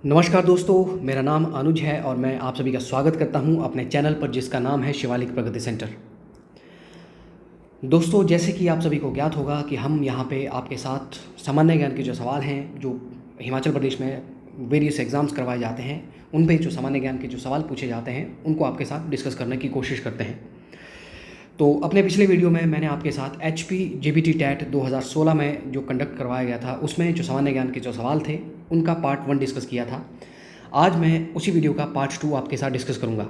नमस्कार दोस्तों, मेरा नाम अनुज है और मैं आप सभी का स्वागत करता हूं अपने चैनल पर जिसका नाम है शिवालिक प्रगति सेंटर। दोस्तों, जैसे कि आप सभी को ज्ञात होगा कि हम यहां पे आपके साथ सामान्य ज्ञान के जो सवाल हैं, जो हिमाचल प्रदेश में वेरियस एग्ज़ाम्स करवाए जाते हैं, उन पे जो सामान्य ज्ञान के जो सवाल पूछे जाते हैं, उनको आपके साथ डिस्कस करने की कोशिश करते हैं। तो अपने पिछले वीडियो में मैंने आपके साथ HP JBT टैट 2016 में जो कंडक्ट करवाया गया था, उसमें जो सामान्य ज्ञान के जो सवाल थे, उनका पार्ट 1 डिस्कस किया था। आज मैं उसी वीडियो का पार्ट 2 आपके साथ डिस्कस करूंगा।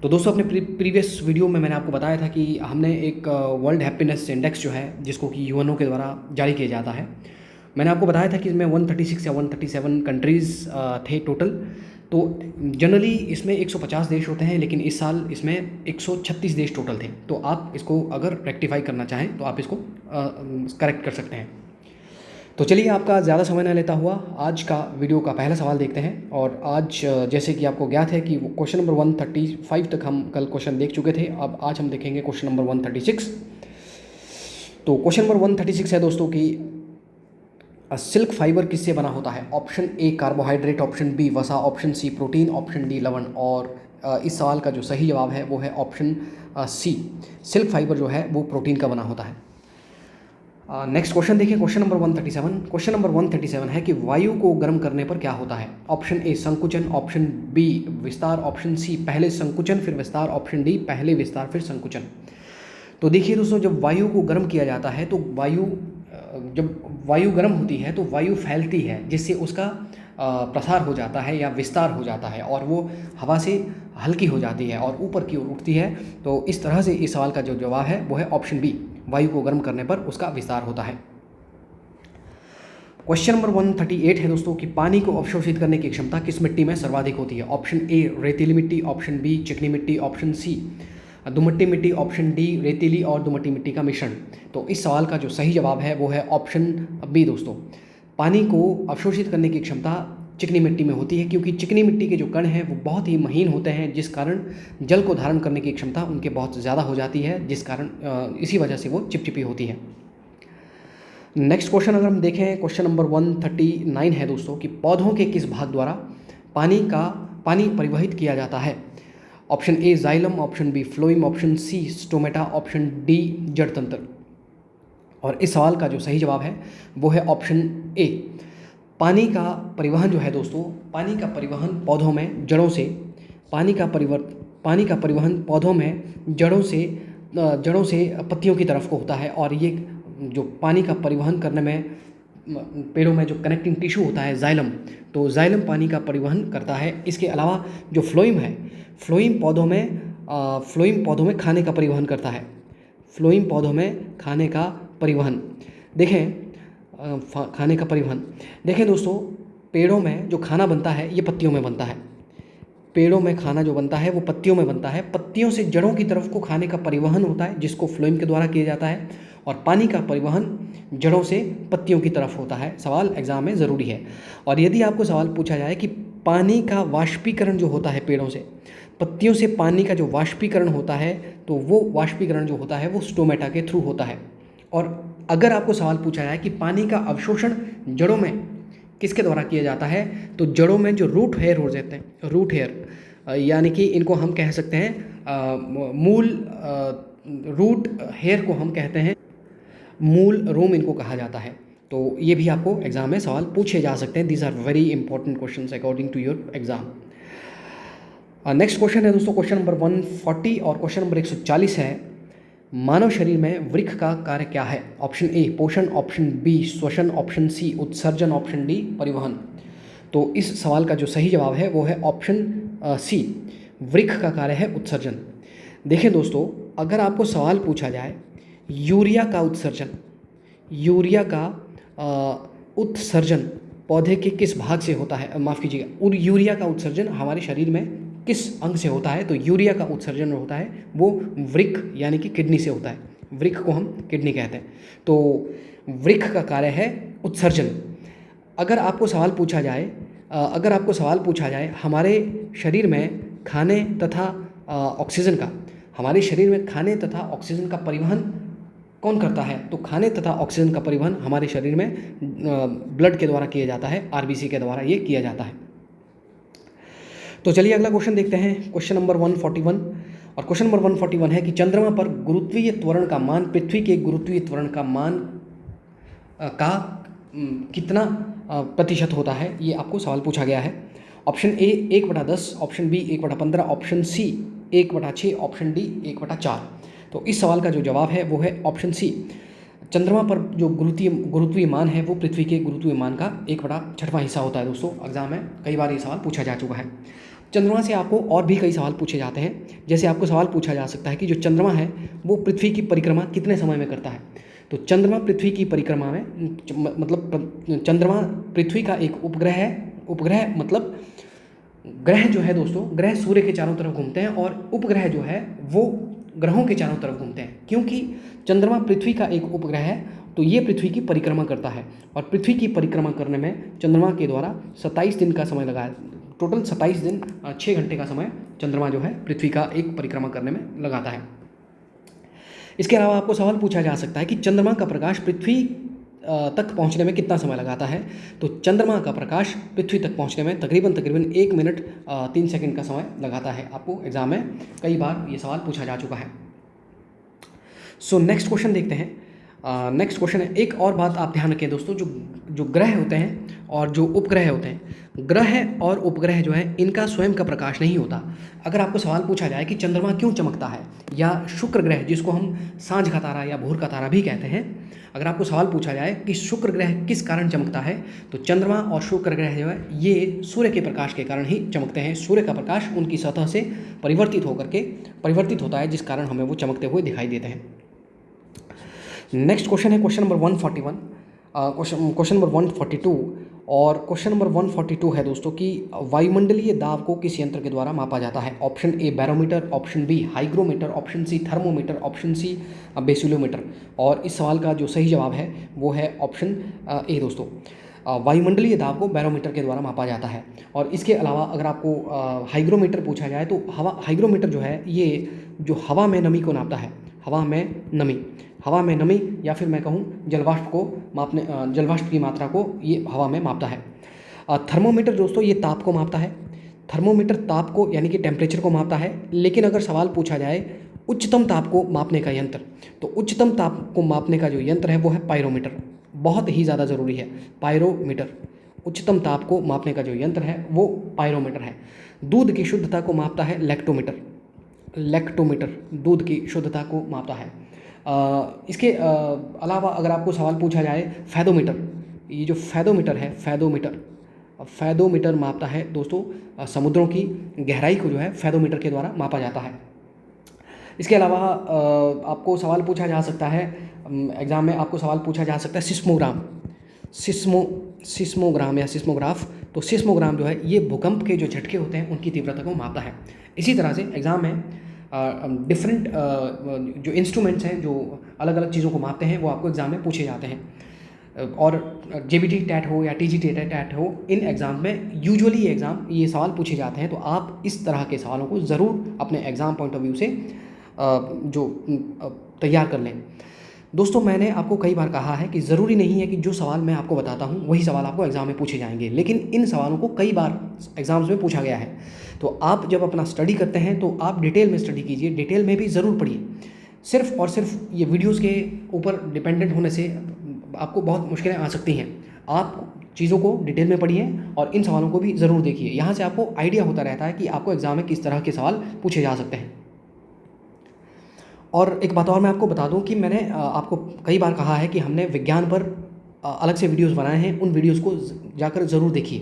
तो दोस्तों, अपने प्रीवियस वीडियो में मैंने आपको बताया था कि हमने एक वर्ल्ड हैप्पीनेस इंडेक्स जो है, जिसको कि यूएनओ के द्वारा जारी किया जाता है, मैंने आपको बताया था कि इसमें 136 या 137 कंट्रीज़ थे टोटल। तो जनरली इसमें 150 देश होते हैं, लेकिन इस साल इसमें 136 देश टोटल थे। तो आप इसको अगर रेक्टिफाई करना चाहें तो आप इसको करेक्ट कर सकते हैं। तो चलिए, आपका ज़्यादा समय न लेता हुआ आज का वीडियो का पहला सवाल देखते हैं। और आज जैसे कि आपको ज्ञात है कि क्वेश्चन नंबर 135 तक हम कल क्वेश्चन देख चुके थे। अब आज हम देखेंगे क्वेश्चन नंबर 136। तो क्वेश्चन नंबर 136 है दोस्तों कि सिल्क फाइबर किससे बना होता है? Option A carbohydrate, option B वसा, option C protein, option D लवण। और इस सवाल का जो सही जवाब है वो है ऑप्शन सी, सिल्क फाइबर जो है वो प्रोटीन का बना होता है। नेक्स्ट क्वेश्चन देखिए, क्वेश्चन नंबर 137। क्वेश्चन नंबर 137 है कि वायु को गर्म करने पर क्या होता है? ऑप्शन ए संकुचन, ऑप्शन बी विस्तार, ऑप्शन सी पहले संकुचन फिर विस्तार, ऑप्शन डी पहले विस्तार फिर संकुचन। तो देखिए दोस्तों, जब वायु को गर्म किया जाता है तो जब वायु गर्म होती है तो वायु फैलती है, जिससे उसका प्रसार हो जाता है या विस्तार हो जाता है, और वो हवा से हल्की हो जाती है और ऊपर की ओर उठती है। तो इस तरह से इस सवाल का जो जवाब है वो है ऑप्शन बी, वायु को गर्म करने पर उसका विस्तार होता है। क्वेश्चन नंबर 138 है दोस्तों कि पानी को अवशोषित करने की क्षमता किस मिट्टी में सर्वाधिक होती है? ऑप्शन ए रेतीली मिट्टी, ऑप्शन बी चिकनी मिट्टी, ऑप्शन सी दुमट्टी मिट्टी, ऑप्शन डी रेतीली और दुमट्टी मिट्टी का मिश्रण। तो इस सवाल का जो सही जवाब है वो है ऑप्शन बी दोस्तों। पानी को अवशोषित करने की क्षमता चिकनी मिट्टी में होती है, क्योंकि चिकनी मिट्टी के जो कण हैं वो बहुत ही महीन होते हैं, जिस कारण जल को धारण करने की क्षमता उनके बहुत ज़्यादा हो जाती है, जिस कारण इसी वजह से वो चिपचिपी होती है। नेक्स्ट क्वेश्चन अगर हम देखें, क्वेश्चन नंबर 139 है दोस्तों कि पौधों के किस भाग द्वारा पानी परिवहित किया जाता है? Option A xylem, option B phloem, option C stomata, option D जड़ तंत्र। और इस सवाल का जो सही जवाब है वो है ऑप्शन ए। पानी का परिवहन जो है दोस्तों, पानी का परिवहन पौधों में जड़ों से पानी का परिवहन पौधों में जड़ों से पत्तियों की तरफ को होता है। और ये जो पानी का परिवहन करने में पेड़ों में जो कनेक्टिंग टिश्यू होता है जाइलम, तो जाइलम पानी का परिवहन करता है। इसके अलावा जो फ्लोएम है, फ्लोएम पौधों में खाने का परिवहन करता है। फ्लोएम पौधों में खाने का परिवहन देखें दोस्तों, पेड़ों में जो खाना बनता है ये पत्तियों में बनता है। पेड़ों में खाना जो बनता है वो पत्तियों में बनता है। पत्तियों से जड़ों की तरफ को खाने का परिवहन होता है, जिसको फ्लोएम के द्वारा किया जाता है। और पानी का परिवहन जड़ों से पत्तियों की तरफ होता है। सवाल एग्जाम में ज़रूरी है। और यदि आपको सवाल पूछा जाए कि पानी का वाष्पीकरण जो होता है पेड़ों से, पत्तियों से पानी का जो वाष्पीकरण होता है, तो वो वाष्पीकरण जो होता है वो स्टोमेटा के थ्रू होता है। और अगर आपको सवाल पूछा जाए कि पानी का अवशोषण जड़ों में किसके द्वारा किया जाता है, तो जड़ों में जो रूट हेयर हो जाते हैं, रूट हेयर यानी कि इनको हम कह सकते हैं मूल रूट हेयर को हम कहते हैं मूल रोम, इनको कहा जाता है। तो ये भी आपको एग्जाम में सवाल पूछे जा सकते हैं। These are very important questions according to your exam. Next question है दोस्तों क्वेश्चन नंबर 140 और क्वेश्चन नंबर 140 है, मानव शरीर में वृक्क का कार्य क्या है? ऑप्शन ए पोषण, ऑप्शन बी श्वसन, ऑप्शन सी उत्सर्जन, ऑप्शन डी परिवहन। तो इस सवाल का जो सही जवाब है वो है ऑप्शन सी, वृक्क का कार्य है उत्सर्जन। देखें दोस्तों, अगर आपको सवाल पूछा जाए यूरिया का उत्सर्जन पौधे के किस भाग से होता है, माफ़ कीजिएगा, और यूरिया का उत्सर्जन हमारे शरीर में किस अंग से होता है, तो यूरिया का उत्सर्जन होता है वो वृक्क यानी कि किडनी से होता है। वृक्क को हम किडनी कहते हैं। तो वृक्क का कार्य है उत्सर्जन। अगर आपको सवाल पूछा जाए हमारे शरीर में खाने तथा ऑक्सीजन का परिवहन कौन करता है, तो खाने तथा ऑक्सीजन का परिवहन हमारे शरीर में ब्लड के द्वारा किया जाता है, आरबीसी के द्वारा ये किया जाता है। तो चलिए अगला क्वेश्चन देखते हैं, क्वेश्चन नंबर 141। और क्वेश्चन नंबर 141 है कि चंद्रमा पर गुरुत्वीय त्वरण का मान पृथ्वी के गुरुत्वीय त्वरण का मान का कितना प्रतिशत होता है, ये आपको सवाल पूछा गया है। Option A 1/10, option B 1/15, option C 1/6, option D 1/4। तो इस सवाल का जो जवाब है वो है ऑप्शन सी। चंद्रमा पर जो गुरुत्वीय मान है वो पृथ्वी के गुरुत्वीय मान का 1/6वां हिस्सा होता है। दोस्तों एग्जाम में कई बार ये सवाल पूछा जा चुका है। चंद्रमा से आपको और भी कई सवाल पूछे जाते हैं। जैसे आपको सवाल पूछा जा सकता है कि जो चंद्रमा है वो पृथ्वी की परिक्रमा कितने समय में करता है। तो चंद्रमा पृथ्वी की परिक्रमा में मतलब चंद्रमा पृथ्वी का एक उपग्रह है। उपग्रह मतलब ग्रह जो है दोस्तों, ग्रह सूर्य के चारों तरफ घूमते हैं और उपग्रह जो है वो ग्रहों के चारों तरफ घूमते हैं। क्योंकि चंद्रमा पृथ्वी का एक उपग्रह है तो ये पृथ्वी की परिक्रमा करता है और पृथ्वी की परिक्रमा करने में चंद्रमा के द्वारा 27 दिन का समय लगा है। टोटल 27 दिन 6 घंटे का समय चंद्रमा जो है पृथ्वी का एक परिक्रमा करने में लगाता है। इसके अलावा आपको सवाल पूछा जा सकता है कि चंद्रमा का प्रकाश पृथ्वी तक पहुंचने में कितना समय लगाता है। तो चंद्रमा का प्रकाश पृथ्वी तक पहुंचने में तकरीबन 1 मिनट 3 सेकंड का समय लगाता है। आपको एग्जाम में कई बार ये सवाल पूछा जा चुका है। सो नेक्स्ट क्वेश्चन देखते हैं। नेक्स्ट क्वेश्चन है, एक और बात आप ध्यान रखें दोस्तों, जो ग्रह होते हैं और जो उपग्रह होते हैं, ग्रह और उपग्रह जो है इनका स्वयं का प्रकाश नहीं होता। अगर आपको सवाल पूछा जाए कि चंद्रमा क्यों चमकता है, या शुक्र ग्रह जिसको हम सांझ का तारा या भोर का तारा भी कहते हैं, अगर आपको सवाल पूछा जाए कि शुक्र ग्रह किस कारण चमकता है, तो चंद्रमा और शुक्र ग्रह जो है ये सूर्य के प्रकाश के कारण ही चमकते हैं। सूर्य का प्रकाश उनकी सतह से परिवर्तित होता है, जिस कारण हमें वो चमकते हुए दिखाई देते हैं। नेक्स्ट क्वेश्चन है क्वेश्चन नंबर 141, क्वेश्चन नंबर 142। और क्वेश्चन नंबर 142 है दोस्तों कि वायुमंडलीय दाब को किस यंत्र के द्वारा मापा जाता है। Option A barometer, option B hygrometer, option C thermometer, option C बेसिलोमीटर। और इस सवाल का जो सही जवाब है वो है ऑप्शन ए दोस्तों। वायुमंडलीय दाब को बैरोमीटर के द्वारा मापा जाता है। और इसके अलावा अगर आपको हाइग्रोमीटर पूछा जाए तो हाइग्रोमीटर जो है ये जो हवा में नमी को नापता है, हवा में नमी या फिर मैं कहूँ जलवाष्प की मात्रा को ये हवा में मापता है। थर्मोमीटर दोस्तों ये ताप को मापता है। थर्मोमीटर ताप को यानी कि टेम्परेचर को मापता है। लेकिन अगर सवाल पूछा जाए उच्चतम ताप को मापने का यंत्र, तो उच्चतम ताप को मापने का जो यंत्र है वो है पायरोमीटर। बहुत ही ज़्यादा ज़रूरी है पायरोमीटर। उच्चतम ताप को मापने का जो यंत्र है वो पायरोमीटर है। दूध की शुद्धता को मापता है लैक्टोमीटर दूध की शुद्धता को मापता है। इसके अलावा अगर आपको सवाल पूछा जाए फैदोमीटर, ये जो फैदोमीटर है फैदोमीटर मापता है दोस्तों समुद्रों की गहराई को जो है फैदोमीटर के द्वारा मापा जाता है। इसके अलावा आपको सवाल पूछा जा सकता है एग्ज़ाम में, आपको सवाल पूछा जा सकता है सिस्मोग्राम या सिस्मोग्राफ। तो सिस्मोग्राम जो है ये भूकंप के जो झटके होते हैं उनकी तीव्रता को मापता है। इसी तरह से एग्ज़ाम में डिफरेंट जो इंस्ट्रूमेंट्स हैं जो अलग अलग चीज़ों को मापते हैं वो आपको एग्ज़ाम में पूछे जाते हैं। और जेबीटी टैट हो या टीजीटी टैट हो, इन एग्ज़ाम में यूजुअली ये सवाल पूछे जाते हैं। तो आप इस तरह के सवालों को ज़रूर अपने एग्ज़ाम पॉइंट ऑफ व्यू से तैयार कर लें। दोस्तों मैंने आपको कई बार कहा है कि ज़रूरी नहीं है कि जो सवाल मैं आपको बताता हूँ वही सवाल आपको एग्ज़ाम में पूछे जाएंगे, लेकिन इन सवालों को कई बार एग्ज़ाम्स में पूछा गया है। तो आप जब अपना स्टडी करते हैं तो आप डिटेल में स्टडी कीजिए, डिटेल में भी ज़रूर पढ़िए। सिर्फ और सिर्फ ये वीडियोज़ के ऊपर डिपेंडेंट होने से आपको बहुत मुश्किलें आ सकती हैं। आप चीज़ों को डिटेल में पढ़िए और इन सवालों को भी ज़रूर देखिए। यहाँ से आपको आइडिया होता रहता है कि आपको एग्ज़ाम में किस तरह के सवाल पूछे जा सकते हैं। और एक बात और मैं आपको बता दूं कि मैंने आपको कई बार कहा है कि हमने विज्ञान पर अलग से वीडियोस बनाए हैं। उन वीडियोस को जाकर ज़रूर देखिए,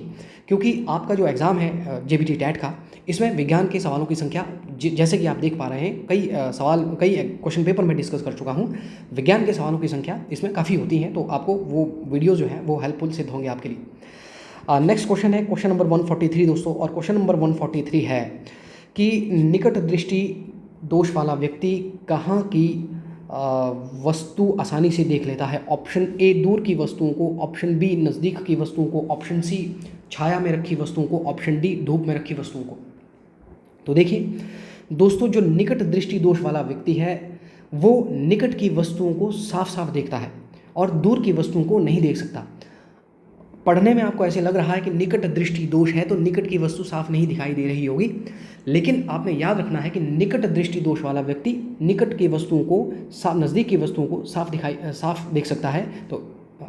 क्योंकि आपका जो एग्ज़ाम है जेबीटी टैट का, इसमें विज्ञान के सवालों की संख्या जैसे कि आप देख पा रहे हैं कई क्वेश्चन पेपर में डिस्कस कर चुका हूँ। विज्ञान के सवालों की संख्या इसमें काफ़ी होती है, तो आपको वो वीडियो जो है वो हेल्पफुल सिद्ध होंगे आपके लिए। नेक्स्ट क्वेश्चन है क्वेश्चन नंबर 143 दोस्तों। और क्वेश्चन नंबर 143 है कि निकट दृष्टि दोष वाला व्यक्ति कहाँ की वस्तु आसानी से देख लेता है। ऑप्शन ए दूर की वस्तुओं को, ऑप्शन बी नज़दीक की वस्तुओं को, ऑप्शन सी छाया में रखी वस्तुओं को, ऑप्शन डी धूप में रखी वस्तुओं को। तो देखिए दोस्तों, जो निकट दृष्टि दोष वाला व्यक्ति है वो निकट की वस्तुओं को साफ साफ देखता है और दूर की वस्तुओं को नहीं देख सकता। पढ़ने में आपको ऐसे लग रहा है कि निकट दृष्टि दोष है, तो निकट की वस्तु साफ नहीं दिखाई दे रही होगी, लेकिन आपने याद रखना है कि निकट दृष्टि दोष वाला व्यक्ति निकट की वस्तुओं को नज़दीक की वस्तुओं को साफ देख सकता है। तो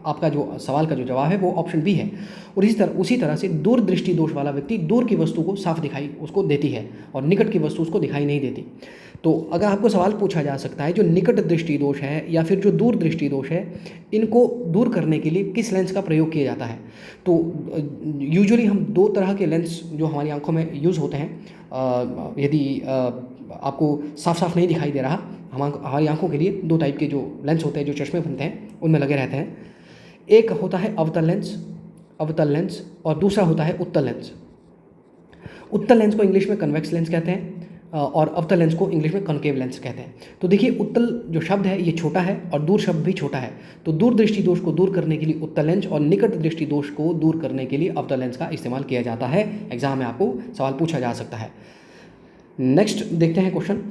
आपका जो सवाल का जो जवाब है वो ऑप्शन बी है। और उसी तरह से दूर दृष्टि दोष वाला व्यक्ति दूर की वस्तु को साफ दिखाई उसको देती है और निकट की वस्तु उसको दिखाई नहीं देती। तो अगर आपको सवाल पूछा जा सकता है जो निकट दृष्टि दोष है या फिर जो दूर दृष्टि दोष है, इनको दूर करने के लिए किस लेंस का प्रयोग किया जाता है, तो यूजुअली हम दो तरह के लेंस जो हमारी आंखों में यूज़ होते हैं, यदि आपको साफ नहीं दिखाई दे रहा, हमारी आंखों के लिए दो टाइप के जो लेंस होते हैं, जो चश्मे बनते हैं उनमें लगे रहते हैं। एक होता है अवतल लेंस और दूसरा होता है उत्तल लेंस। उत्तल लेंस को इंग्लिश में कन्वेक्स लेंस कहते हैं और अवतल लेंस को इंग्लिश में कॉनकेव लेंस कहते हैं। तो देखिए, उत्तल जो शब्द है ये छोटा है और दूर शब्द भी छोटा है, तो दूर दृष्टि दोष को दूर करने के लिए उत्तल लेंस और निकट दृष्टि दोष को दूर करने के लिए अवतल लेंस का इस्तेमाल किया जाता है। एग्जाम में आपको सवाल पूछा जा सकता है। नेक्स्ट देखते हैं क्वेश्चन,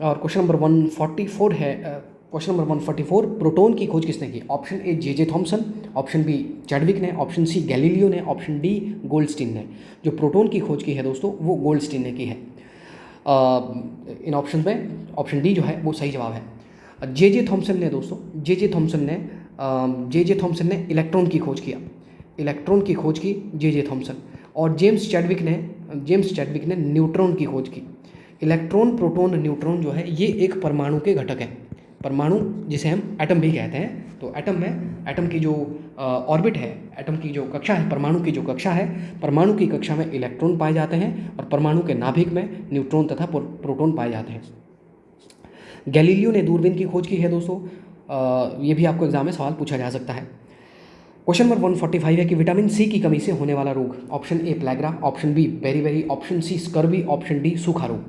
और क्वेश्चन नंबर 144 है। क्वेश्चन नंबर 144, प्रोटॉन की खोज किसने की? Option A J Thomson, option B Chadwick ने, ऑप्शन सी गैलीलियो ने, ऑप्शन डी गोल्डस्टीन ने। जो प्रोटॉन की खोज की है दोस्तों वो गोल्डस्टीन ने की है। इन ऑप्शन में ऑप्शन डी जो है वो सही जवाब है। जे थॉमसन ने दोस्तों, जे थॉमसन ने इलेक्ट्रॉन की खोज किया, इलेक्ट्रॉन की खोज की जे थॉमसन। और जेम्स चैडविक ने न्यूट्रॉन की खोज की। इलेक्ट्रॉन, प्रोटॉन, न्यूट्रॉन जो है ये एक परमाणु के घटक हैं। परमाणु जिसे हम एटम भी कहते हैं। तो एटम की जो ऑर्बिट है, एटम की जो कक्षा है, परमाणु की जो कक्षा है, परमाणु की कक्षा में इलेक्ट्रॉन पाए जाते हैं और परमाणु के नाभिक में न्यूट्रॉन तथा प्रोटॉन पाए जाते हैं। गैलीलियो ने दूरबीन की खोज की है दोस्तों। ये भी आपको एग्जाम में सवाल पूछा जा सकता है। क्वेश्चन नंबर 145 है कि विटामिन सी की कमी से होने वाला रोग। Option A pellagra, option B बेरी, option C scurvy, option D सूखा रोग।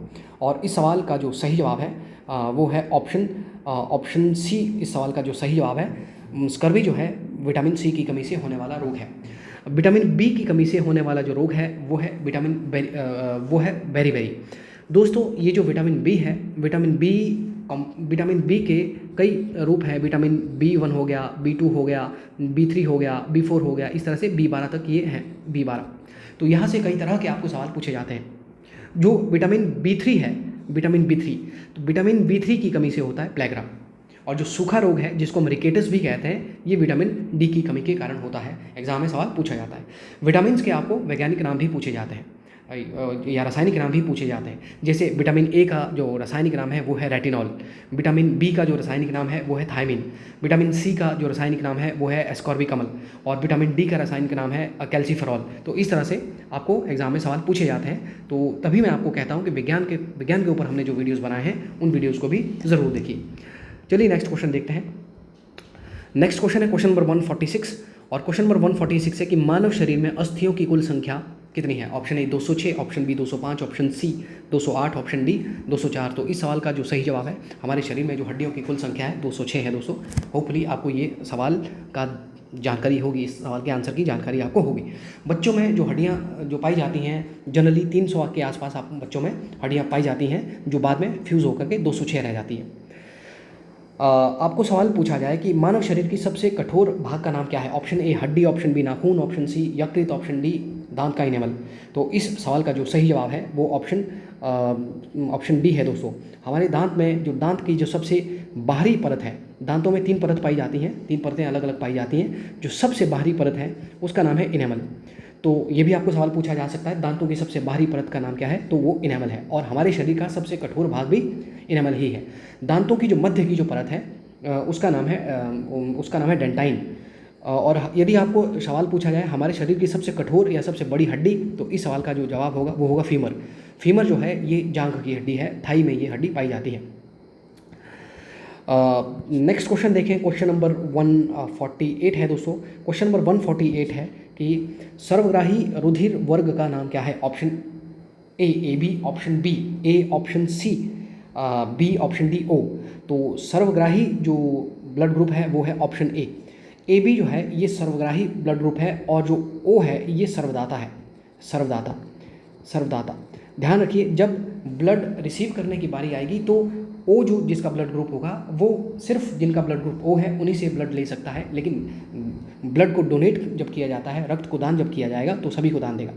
और इस सवाल का जो सही जवाब है वो है ऑप्शन सी। इस सवाल का जो सही जवाब है, स्कर्वी जो है विटामिन सी की कमी से होने वाला रोग है। विटामिन बी की कमी से होने वाला जो रोग है वो है बेरी। दोस्तों ये जो विटामिन बी है, विटामिन बी के कई रूप हैं। विटामिन B1 हो गया, B2 हो गया, B3 हो गया, B4 हो गया, इस तरह से B12 तक ये हैं, B12। तो यहाँ से कई तरह के आपको सवाल पूछे जाते हैं। जो विटामिन B3 है, विटामिन B3 की कमी से होता है प्लेग्रा। और जो सूखा रोग है जिसको हम रिकेटस भी कहते हैं, ये विटामिन डी की कमी के कारण होता है। एग्जाम में सवाल पूछा जाता है। विटामिन के आपको वैज्ञानिक नाम भी पूछे जाते हैं या रासायनिक नाम भी पूछे जाते हैं। जैसे विटामिन ए का जो रासायनिक नाम है वो है रेटिनॉल, विटामिन बी का जो रासायनिक नाम है वो है थायमिन, विटामिन सी का जो रासायनिक नाम है वो है एस्कॉर्बिकमल, और विटामिन डी का रासायनिक नाम है कैल्सीफेरॉल। तो इस तरह से आपको एग्जाम में सवाल पूछे जाते हैं। तो तभी मैं आपको कहता हूँ कि विज्ञान के ऊपर हमने जो वीडियोज़ बनाए हैं उन वीडियोज़ को भी ज़रूर देखिए। चलिए नेक्स्ट क्वेश्चन देखते हैं। नेक्स्ट क्वेश्चन है क्वेश्चन नंबर 146, और क्वेश्चन नंबर 146 है कि मानव शरीर में अस्थियों की कुल संख्या कितनी है? Option A 206, option B 205, option C 208, option D 204। तो इस सवाल का जो सही जवाब है, हमारे शरीर में जो हड्डियों की कुल संख्या है 206 है दोस्तों। होपफुली आपको ये सवाल का जानकारी होगी, इस सवाल के आंसर की जानकारी आपको होगी। बच्चों में जो हड्डियाँ जो पाई जाती हैं, जनरली 300 के आसपास आप बच्चों में हड्डियाँ पाई जाती हैं, जो बाद में फ्यूज़ होकर के 206 रह जाती हैं। आपको सवाल पूछा जाए कि मानव शरीर की सबसे कठोर भाग का नाम क्या है? ऑप्शन ए हड्डी, ऑप्शन बी नाखून, ऑप्शन सी यकृत, ऑप्शन डी दांत का इनेमल। तो इस सवाल का जो सही जवाब है वो ऑप्शन डी है दोस्तों। हमारे दांत में जो दांत की जो सबसे बाहरी परत है, दांतों में 3 परत पाई जाती हैं, 3 परतें अलग अलग पाई जाती हैं। जो सबसे बाहरी परत है उसका नाम है इनेमल। तो ये भी आपको सवाल पूछा जा सकता है, दांतों की सबसे बाहरी परत का नाम क्या है? तो वो इनेमल है। और हमारे शरीर का सबसे कठोर भाग भी इनेमल ही है। दांतों की जो मध्य की जो परत है उसका नाम है डेंटाइन। और यदि आपको सवाल पूछा जाए हमारे शरीर की सबसे कठोर या सबसे बड़ी हड्डी, तो इस सवाल का जो जवाब होगा वो होगा फीमर। फीमर जो है ये जांघ की हड्डी है, थाई में ये हड्डी पाई जाती है। नेक्स्ट क्वेश्चन देखें, क्वेश्चन नंबर 148 है दोस्तों। क्वेश्चन नंबर 148 है कि सर्वग्राही रुधिर वर्ग का नाम क्या है? Option A B, option B A, option C B, option D O. तो सर्वग्राही जो ब्लड ग्रुप है वो है ऑप्शन ए बी जो है ये सर्वग्राही ब्लड ग्रुप है, और जो ओ है ये सर्वदाता है। सर्वदाता। ध्यान रखिए, जब ब्लड रिसीव करने की बारी आएगी तो ओ जो जिसका ब्लड ग्रुप होगा वो सिर्फ जिनका ब्लड ग्रुप ओ है उन्हीं से ब्लड ले सकता है, लेकिन ब्लड को डोनेट जब किया जाता है, रक्त को दान जब किया जाएगा तो सभी को दान देगा।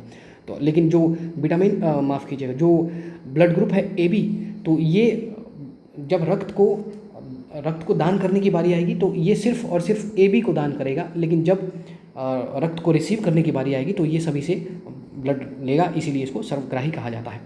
तो लेकिन जो विटामिन माफ़ कीजिएगा, जो ब्लड ग्रुप है ए बी, तो ये जब रक्त को दान करने की बारी आएगी तो ये सिर्फ और सिर्फ ए बी को दान करेगा, लेकिन जब रक्त को रिसीव करने की बारी आएगी तो ये सभी से ब्लड लेगा, इसीलिए इसको सर्वग्राही कहा जाता है।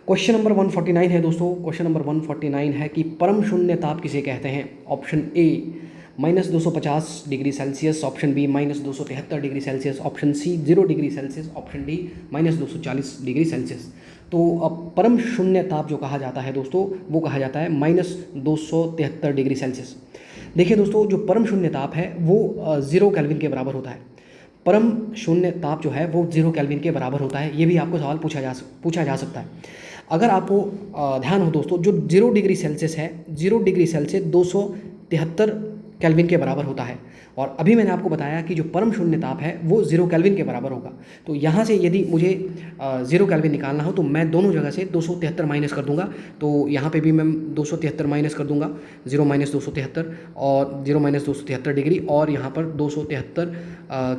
क्वेश्चन नंबर 149 है दोस्तों। क्वेश्चन नंबर 149 है कि परम शून्य ताप किसे कहते हैं? Option A -250 degree Celsius, option B -273 degree Celsius, option C 0 degree Celsius, option D -240 degree Celsius. तो अब परम शून्य ताप जो कहा जाता है दोस्तों वो कहा जाता है -273 डिग्री सेल्सियस। देखिए दोस्तों, जो परम शून्य ताप है वो 0 केल्विन के बराबर होता है। परम शून्य ताप जो है वो 0 केल्विन के बराबर होता है। ये भी आपको सवाल पूछा जा सकता है। अगर आपको ध्यान हो दोस्तों, जो 0 डिग्री सेल्सियस है, 0 डिग्री सेल्सियस 273 केल्विन के बराबर होता है, और अभी मैंने आपको बताया कि जो परम शून्य ताप है वो 0 केल्विन के बराबर होगा। तो यहाँ से यदि मुझे 0 केल्विन निकालना हो तो मैं दोनों जगह से 273 माइनस कर दूंगा। तो यहाँ पे भी मैं 273 माइनस कर दूंगा, 0 - 273 और 0 - 273 डिग्री, और यहाँ पर 273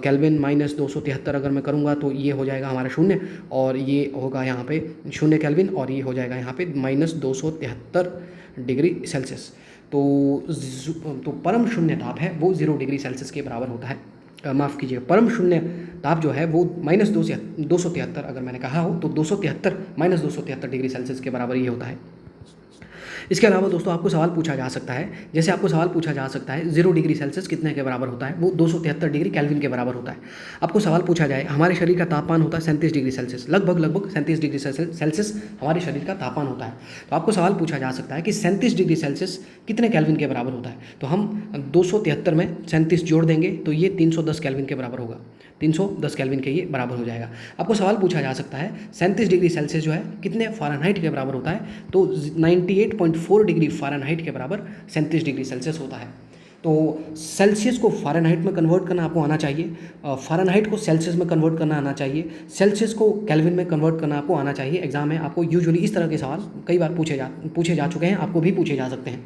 केल्विन माइनस 273 अगर मैं करूँगा तो ये हो जाएगा हमारा शून्य, और ये होगा यहाँ पे 0 केल्विन, और ये हो जाएगा यहाँ पे -273 डिग्री सेल्सियस। तो परम शून्य ताप है वो 0 डिग्री सेल्सियस के बराबर होता है। माफ़ कीजिएगा, परम शून्य ताप जो है वो -273 अगर मैंने कहा हो तो 273 -273 डिग्री सेल्सियस के बराबर ये होता है। इसके अलावा दोस्तों आपको सवाल पूछा जा सकता है, जैसे आपको सवाल पूछा जा सकता है 0 डिग्री सेल्सियस कितने के बराबर होता है? वो 273 डिग्री केल्विन के बराबर होता है। आपको सवाल पूछा जाए हमारे शरीर का तापमान होता है 37 डिग्री सेल्सियस, लगभग 37 डिग्री सेल्सियस हमारे शरीर का तापमान होता है। तो आपको सवाल पूछा जा सकता है कि 37 डिग्री सेल्सियस कितने केल्विन के बराबर होता है? तो हम 273 में 37 जोड़ देंगे तो ये 310 केल्विन के बराबर होगा, 310 केल्विन के ये बराबर हो जाएगा। आपको सवाल पूछा जा सकता है 37 डिग्री सेल्सियस जो है कितने फ़ारेनहाइट के बराबर होता है? तो 98.4 डिग्री फ़ारेनहाइट के बराबर 37 डिग्री सेल्सियस होता है। तो सेल्सियस को फ़ारेनहाइट में कन्वर्ट करना आपको आना चाहिए, फ़ारेनहाइट को सेल्सियस में कन्वर्ट करना आना चाहिए, सेल्सियस को केल्विन में कन्वर्ट करना आपको आना चाहिए। एग्जाम में आपको यूजुअली इस तरह के सवाल कई बार पूछे जा चुके हैं, आपको भी पूछे जा सकते हैं।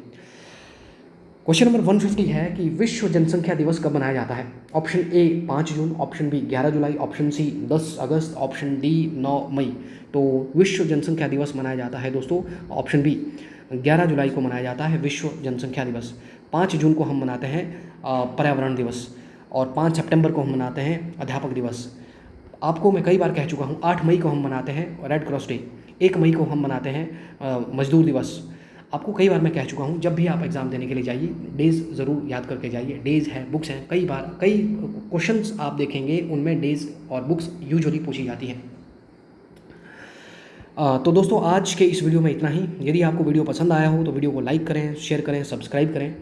क्वेश्चन नंबर 150 है कि विश्व जनसंख्या दिवस कब मनाया जाता है? ऑप्शन ए 5 जून, ऑप्शन बी 11 जुलाई, ऑप्शन सी 10 अगस्त, ऑप्शन डी 9 मई। तो विश्व जनसंख्या दिवस मनाया जाता है दोस्तों ऑप्शन बी 11 जुलाई को मनाया जाता है विश्व जनसंख्या दिवस। 5 जून को हम मनाते हैं पर्यावरण दिवस, और 5 सितंबर को हम मनाते हैं अध्यापक दिवस। आपको मैं कई बार कह चुका हूँ 8 मई को हम मनाते हैं रेड क्रॉस डे, 1 मई को हम मनाते हैं मजदूर दिवस। आपको कई बार मैं कह चुका हूँ जब भी आप एग्ज़ाम देने के लिए जाइए डेज़ ज़रूर याद करके जाइए। डेज़ है, बुक्स हैं, कई क्वेश्चंस आप देखेंगे उनमें डेज़ और बुक्स यूजुअली पूछी जाती हैं। तो दोस्तों आज के इस वीडियो में इतना ही। यदि आपको वीडियो पसंद आया हो तो वीडियो को लाइक करें, शेयर करें, सब्सक्राइब करें।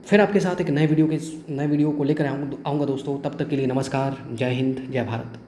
फिर आपके साथ एक नए वीडियो को लेकर आऊँगा दोस्तों। तब तक के लिए नमस्कार, जय हिंद, जय भारत।